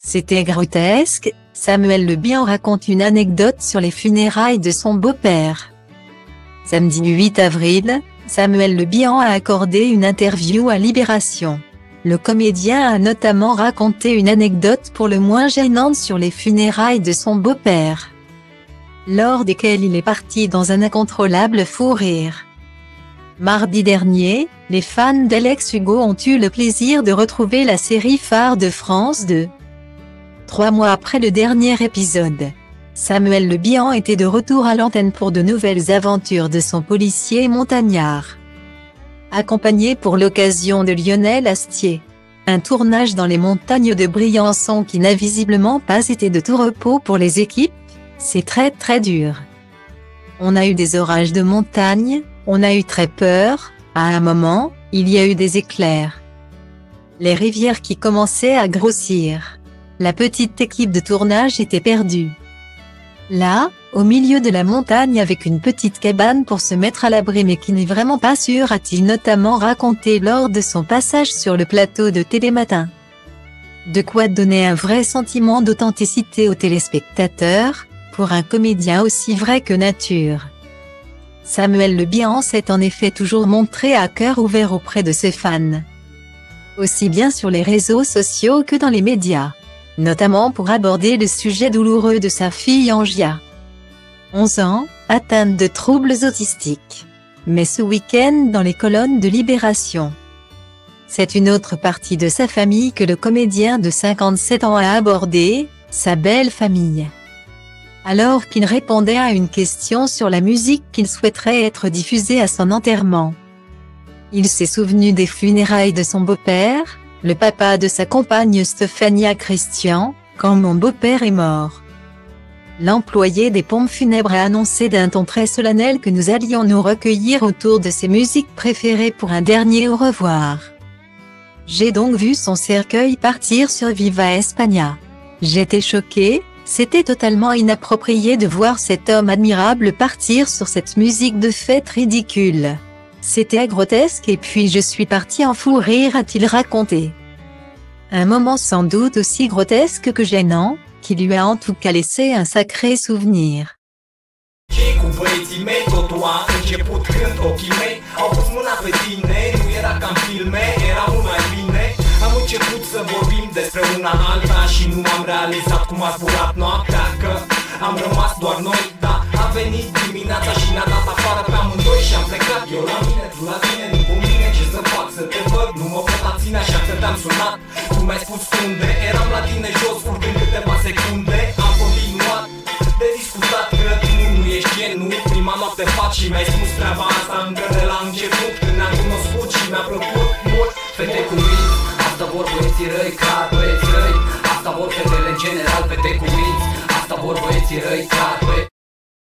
C'était grotesque. Samuel Le Bihan raconte une anecdote sur les funérailles de son beau-père. Samedi 8 avril, Samuel Le Bihan a accordé une interview à Libération. Le comédien a notamment raconté une anecdote pour le moins gênante sur les funérailles de son beau-père, lors desquelles il est parti dans un incontrôlable fou rire. Mardi dernier, les fans d'Alex Hugo ont eu le plaisir de retrouver la série phare de France 2. 3 mois après le dernier épisode, Samuel Le Bihan était de retour à l'antenne pour de nouvelles aventures de son policier montagnard, accompagné pour l'occasion de Lionel Astier. Un tournage dans les montagnes de Briançon qui n'a visiblement pas été de tout repos pour les équipes. C'est très dur. On a eu des orages de montagne, on a eu très peur, à un moment, il y a eu des éclairs. Les rivières qui commençaient à grossir. La petite équipe de tournage était perdue. Là, au milieu de la montagne avec une petite cabane pour se mettre à l'abri mais qui n'est vraiment pas sûr, a-t-il notamment raconté lors de son passage sur le plateau de Télématin. De quoi donner un vrai sentiment d'authenticité aux téléspectateurs, pour un comédien aussi vrai que nature. Samuel Le Bihan s'est en effet toujours montré à cœur ouvert auprès de ses fans, aussi bien sur les réseaux sociaux que dans les médias, notamment pour aborder le sujet douloureux de sa fille Angia, 11 ans, atteinte de troubles autistiques. Mais ce week-end dans les colonnes de Libération, c'est une autre partie de sa famille que le comédien de 57 ans a abordée, sa belle famille. Alors qu'il répondait à une question sur la musique qu'il souhaiterait être diffusée à son enterrement, il s'est souvenu des funérailles de son beau-père, le papa de sa compagne Stéphania Christian, quand mon beau-père est mort. L'employé des pompes funèbres a annoncé d'un ton très solennel que nous allions nous recueillir autour de ses musiques préférées pour un dernier au revoir. J'ai donc vu son cercueil partir sur Viva España. J'étais choquée, c'était totalement inapproprié de voir cet homme admirable partir sur cette musique de fête ridicule. C'était grotesque et puis je suis parti en fou rire, a-t-il raconté. Un moment sans doute aussi grotesque que gênant, qui lui a en tout cas laissé un sacré souvenir. Cu băieții mei totul a început când ochii mei au pus mâna pe tine. Nu era ca în filme, era mult mai bine. Am început să vorbim despre una alta și nu am realizat cum a zburat noaptea, că am rămas doar noi. Da, a venit dimineața și ne-a dat afară pe amândoi și am plecat. Eu la mine, tu la tine, nu cu mine. Ce să fac, să te văd, nu mă pot abține, așa că te-am sunat. Tu mi-ai spus unde, eram la tine jos, furtând câteva secunde. Am continuat de discutat, că tu nu ești genul. Prima noapte fac și mi-ai spus treaba asta încă de la început, când ne-am cunoscut și mi-a plăcut mult. Fete cu minți, asta vor băieții răi, clar băieții răi. Asta vor fetele în general, fete cu minți. Asta vor băieții răi, clar